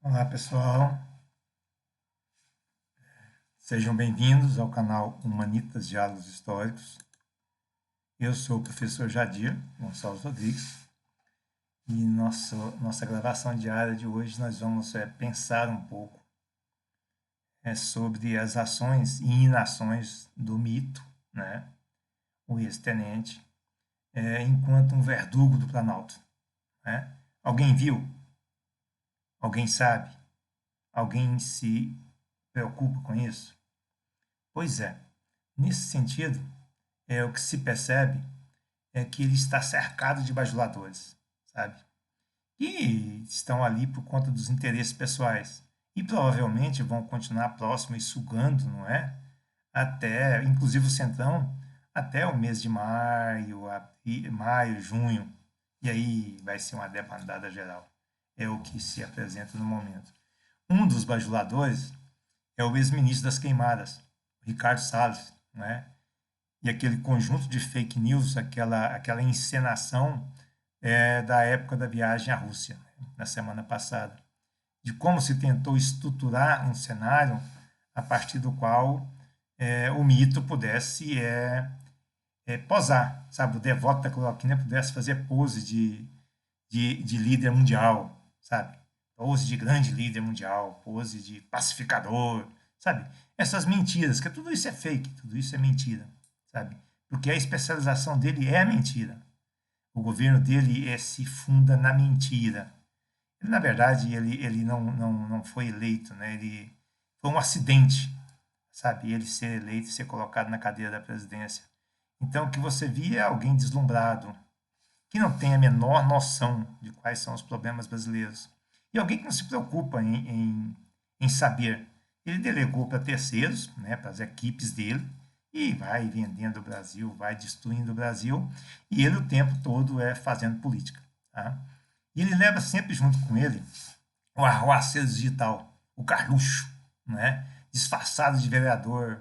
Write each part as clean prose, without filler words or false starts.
Olá, pessoal. Sejam bem-vindos ao canal Humanitas Diálogos Históricos. Eu sou o professor Jadir Gonçalves Rodrigues e nossa gravação diária de hoje nós vamos pensar um pouco sobre as ações e inações do mito, né, o ex-tenente, enquanto um verdugo do Planalto. Né? Alguém viu? Alguém sabe? Alguém se preocupa com isso? Pois é, nesse sentido, o que se percebe é que ele está cercado de bajuladores, sabe? E estão ali por conta dos interesses pessoais. E provavelmente vão continuar próximos e sugando, não é? Até, inclusive o Centrão, até o mês de maio, junho. E aí vai ser uma debandada geral. É o que se apresenta no momento. Um dos bajuladores é o ex-ministro das Queimadas, Ricardo Salles, não é? E aquele conjunto de fake news, aquela encenação da época da viagem à Rússia, na semana passada, de como se tentou estruturar um cenário a partir do qual o mito pudesse posar, sabe? O devoto da cloroquina pudesse fazer pose de líder mundial, sabe? Pose de grande líder mundial, pose de pacificador, sabe? Essas mentiras, que tudo isso é fake, tudo isso é mentira, sabe? Porque a especialização dele é a mentira. O governo dele se funda na mentira. Ele, na verdade, ele não foi eleito, né? Ele foi um acidente, sabe? Ele ser eleito e ser colocado na cadeira da presidência. Então, o que você via é alguém deslumbrado, que não tem a menor noção de quais são os problemas brasileiros. E alguém que não se preocupa em saber. Ele delegou para terceiros, né, para as equipes dele, e vai vendendo o Brasil, vai destruindo o Brasil, e ele o tempo todo fazendo política. Tá? E ele leva sempre junto com ele o arruaceiro digital, o Carluxo, né, disfarçado de vereador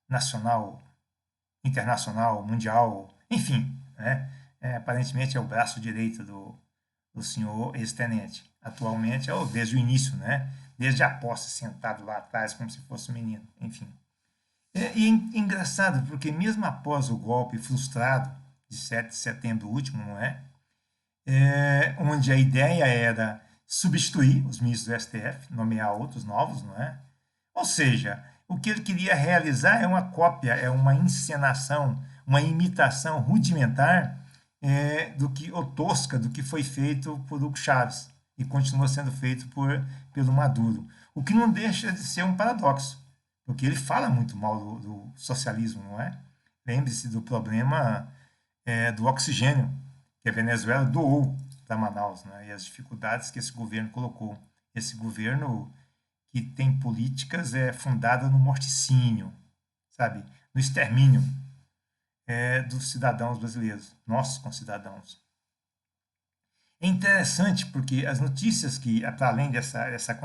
nacional, internacional, mundial, enfim, né, aparentemente é o braço direito do senhor ex-tenente. Atualmente, desde o início, né, desde a posse, sentado lá atrás como se fosse um menino, enfim. E é engraçado, porque mesmo após o golpe frustrado de 7 de setembro último, não é? Onde a ideia era substituir os ministros do STF, nomear outros novos, não é? Ou seja, o que ele queria realizar é uma cópia, é uma encenação, uma imitação rudimentar do que, ou tosca, do que foi feito por Hugo Chávez e continua sendo feito pelo Maduro. O que não deixa de ser um paradoxo, porque ele fala muito mal do socialismo, não é? Lembre-se do problema do oxigênio, que a Venezuela doou para Manaus, né? E as dificuldades que esse governo colocou. Esse governo que tem políticas fundadas no morticínio, sabe? No extermínio dos cidadãos brasileiros, nossos concidadãos. É interessante porque as notícias que, para além dessa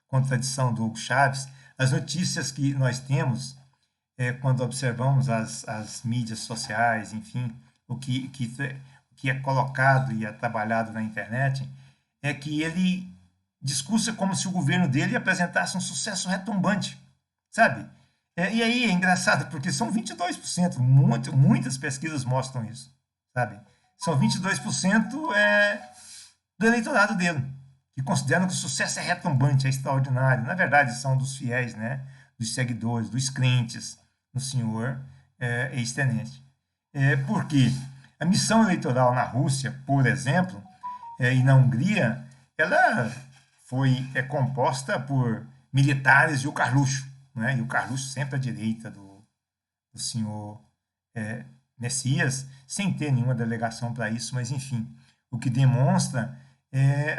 contradição do Hugo Chávez, as notícias que nós temos quando observamos as mídias sociais, enfim, o que é colocado e é trabalhado na internet, é que ele discursa como se o governo dele apresentasse um sucesso retumbante, sabe? E aí é engraçado, porque são 22%, muitas pesquisas mostram isso, sabe? São 22% do eleitorado dele, que consideram que o sucesso é retumbante, é extraordinário. Na verdade, são dos fiéis, né? Dos seguidores, dos crentes no senhor ex-tenente. Porque a missão eleitoral na Rússia, por exemplo, e na Hungria, ela é composta por militares e o Carluxo, né? E o Carluxo sempre à direita do senhor Messias, sem ter nenhuma delegação para isso, mas enfim, o que demonstra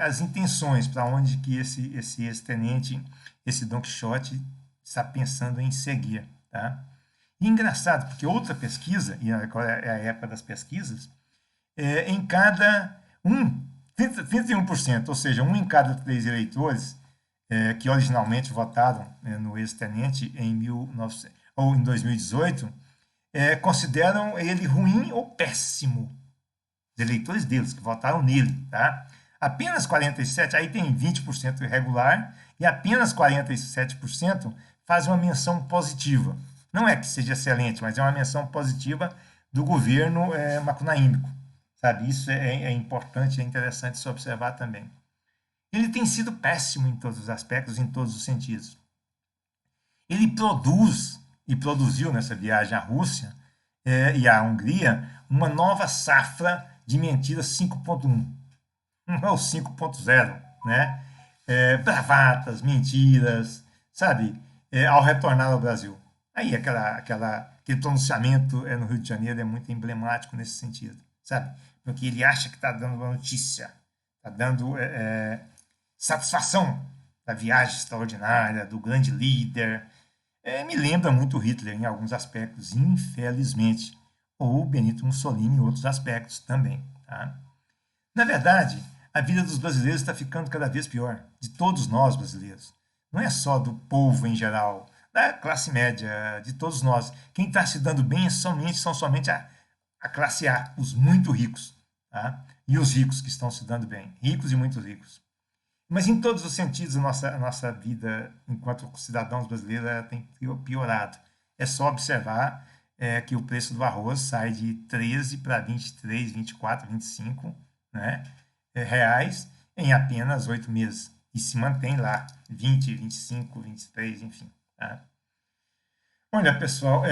as intenções para onde que esse ex-tenente, esse Don Quixote, está pensando em seguir, tá? E engraçado, porque outra pesquisa, e agora é a época das pesquisas, em cada 31%, ou seja, um em cada três eleitores que originalmente votaram no ex-tenente em 2018, consideram ele ruim ou péssimo. Os eleitores deles que votaram nele, tá? Apenas 47%, aí tem 20% irregular, e apenas 47% faz uma menção positiva. Não é que seja excelente, mas é uma menção positiva do governo macunaímico, sabe? Isso é importante, é interessante se observar também. Ele tem sido péssimo em todos os aspectos, em todos os sentidos. Ele produz, e produziu nessa viagem à Rússia e à Hungria, uma nova safra de mentiras 5.1, ou 5.0, né? Bravatas, mentiras, sabe? Ao retornar ao Brasil. Aí aquele pronunciamento no Rio de Janeiro é muito emblemático nesse sentido, sabe? Porque ele acha que está dando uma notícia, está dando satisfação da viagem extraordinária, do grande líder. Me lembra muito Hitler em alguns aspectos, infelizmente, ou Benito Mussolini em outros aspectos também. Tá? Na verdade, a vida dos brasileiros está ficando cada vez pior, de todos nós brasileiros. Não é só do povo em geral, da classe média, de todos nós. Quem está se dando bem são somente a classe A, os muito ricos, tá? E os ricos que estão se dando bem, ricos e muito ricos. Mas em todos os sentidos, a nossa vida enquanto cidadãos brasileiros tem piorado. É só observar que o preço do arroz sai de 13 para 23, 24, 25, né, reais em apenas 8 meses. E se mantém lá 20, 25, 23, enfim. Tá? Olha, pessoal,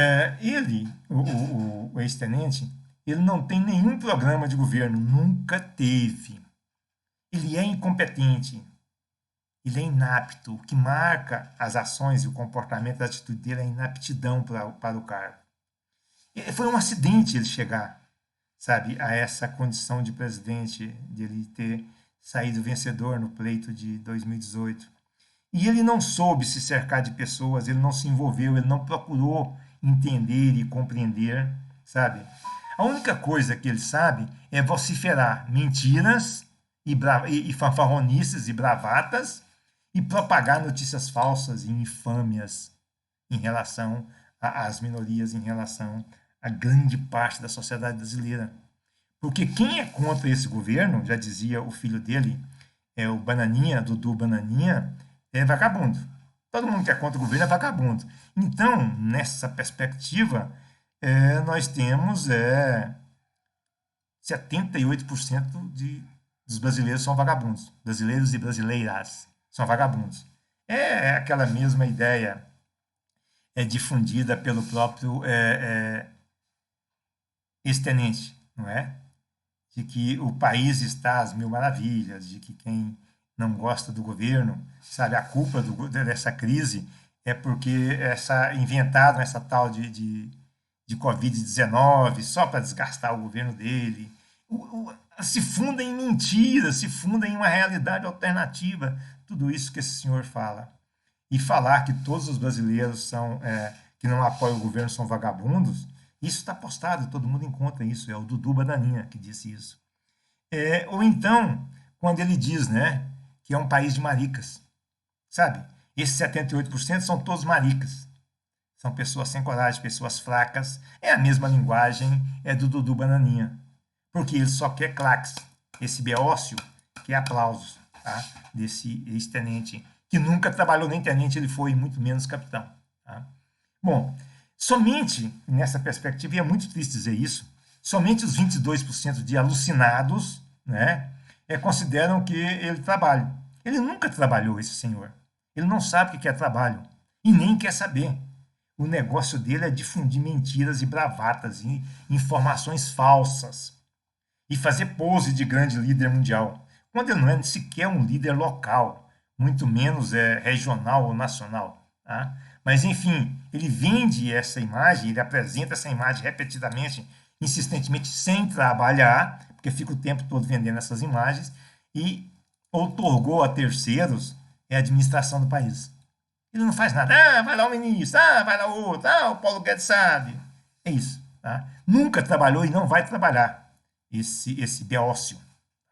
o ex-tenente, ele não tem nenhum programa de governo, nunca teve. Ele é incompetente, ele é inapto. O que marca as ações e o comportamento, a atitude dele é a inaptidão para o cargo. Foi um acidente ele chegar, sabe, a essa condição de presidente, de ele ter saído vencedor no pleito de 2018. E ele não soube se cercar de pessoas, ele não se envolveu, ele não procurou entender e compreender, sabe? A única coisa que ele sabe é vociferar mentiras e fanfarronices e bravatas e propagar notícias falsas e infâmias em relação às minorias, em relação à grande parte da sociedade brasileira. Porque quem é contra esse governo, já dizia o filho dele, o Bananinha, Dudu Bananinha, é vagabundo. Todo mundo que é contra o governo é vagabundo. Então, nessa perspectiva, nós temos 78% dos brasileiros são vagabundos. Brasileiros e brasileiras são vagabundos. É aquela mesma ideia difundida pelo próprio ex-tenente, não é? De que o país está às mil maravilhas, de que quem não gosta do governo, sabe, a culpa dessa crise é porque inventaram essa tal de Covid-19 só para desgastar o governo dele. Se funda em mentiras, se funda em uma realidade alternativa, tudo isso que esse senhor fala. E falar que todos os brasileiros que não apoiam o governo são vagabundos, isso está postado, todo mundo encontra isso, é o Dudu Bananinha que disse isso. Ou então, quando ele diz, né, que é um país de maricas, sabe? Esses 78% são todos maricas. São pessoas sem coragem, pessoas fracas. É a mesma linguagem do Dudu Bananinha. Porque ele só quer claques. Esse beócio quer aplausos, tá? Desse ex-tenente, que nunca trabalhou nem tenente, ele foi, muito menos capitão. Tá? Bom, somente nessa perspectiva, e é muito triste dizer isso, somente os 22% de alucinados, né, consideram que ele trabalha. Ele nunca trabalhou, esse senhor. Ele não sabe o que é trabalho e nem quer saber. O negócio dele é difundir mentiras e bravatas e informações falsas e fazer pose de grande líder mundial, quando ele não é sequer um líder local, muito menos regional ou nacional. Tá? Mas, enfim, ele vende essa imagem, ele apresenta essa imagem repetidamente, insistentemente, sem trabalhar, porque fica o tempo todo vendendo essas imagens, e outorgou a terceiros a administração do país. Ele não faz nada. Vai lá o ministro, vai lá o outro, o Paulo Guedes sabe. É isso. Tá? Nunca trabalhou e não vai trabalhar esse beócio.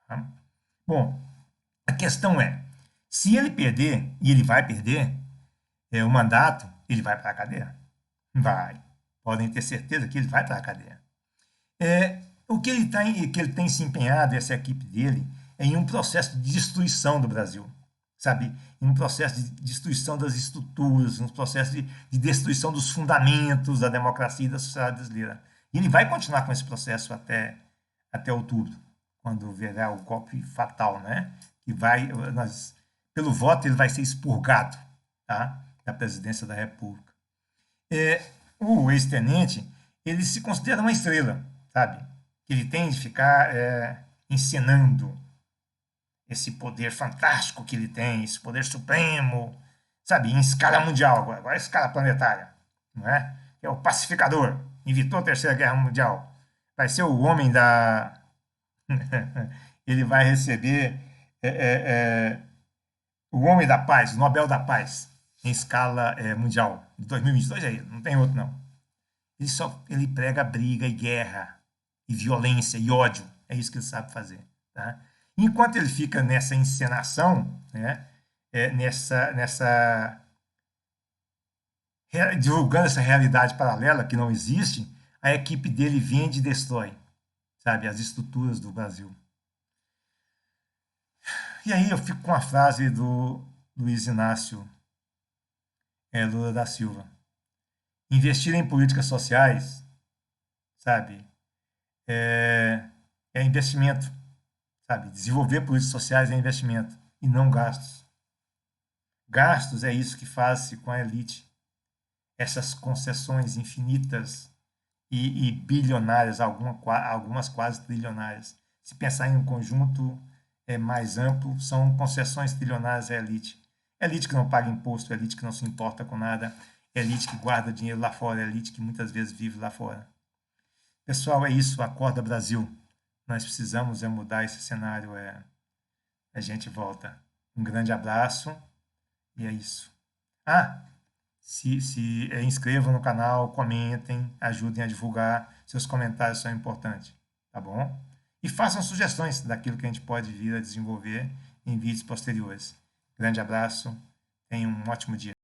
Tá? Bom, a questão é, se ele perder, e ele vai perder, o mandato, ele vai para a cadeia. Vai. Podem ter certeza que ele vai para a cadeia. O que ele tem se empenhado, essa equipe dele, em um processo de destruição do Brasil, sabe? Em um processo de destruição das estruturas, um processo de destruição dos fundamentos da democracia e da sociedade brasileira. E ele vai continuar com esse processo até outubro, quando vier o golpe fatal, né? Que vai, pelo voto, ele vai ser expurgado, tá? Da presidência da República. O ex-tenente, ele se considera uma estrela, sabe? Ele tem de ficar encenando esse poder fantástico que ele tem, esse poder supremo, sabe? Em escala mundial, agora em escala planetária, não é? É o pacificador, evitou a Terceira Guerra Mundial. Vai ser o homem da... ele vai receber o homem da paz, o Nobel da Paz, em escala mundial, de 2022 aí, não tem outro não. Ele prega briga e guerra, e violência e ódio, é isso que ele sabe fazer, tá? Enquanto ele fica nessa encenação, né, divulgando essa realidade paralela que não existe, a equipe dele vende e destrói, sabe, as estruturas do Brasil. E aí eu fico com a frase do Luiz Inácio Lula da Silva. Investir em políticas sociais, sabe, é investimento, sabe? Desenvolver políticas sociais é investimento e não gastos. Gastos é isso que faz-se com a elite. Essas concessões infinitas e bilionárias, algumas quase trilionárias. Se pensar em um conjunto mais amplo, são concessões trilionárias à elite. Elite que não paga imposto, elite que não se importa com nada, elite que guarda dinheiro lá fora, elite que muitas vezes vive lá fora. Pessoal, é isso. Acorda, Brasil. Nós precisamos mudar esse cenário. A gente volta. Um grande abraço e é isso. Se inscrevam no canal, comentem, ajudem a divulgar. Seus comentários são importantes, tá bom? E façam sugestões daquilo que a gente pode vir a desenvolver em vídeos posteriores. Grande abraço, tenham um ótimo dia.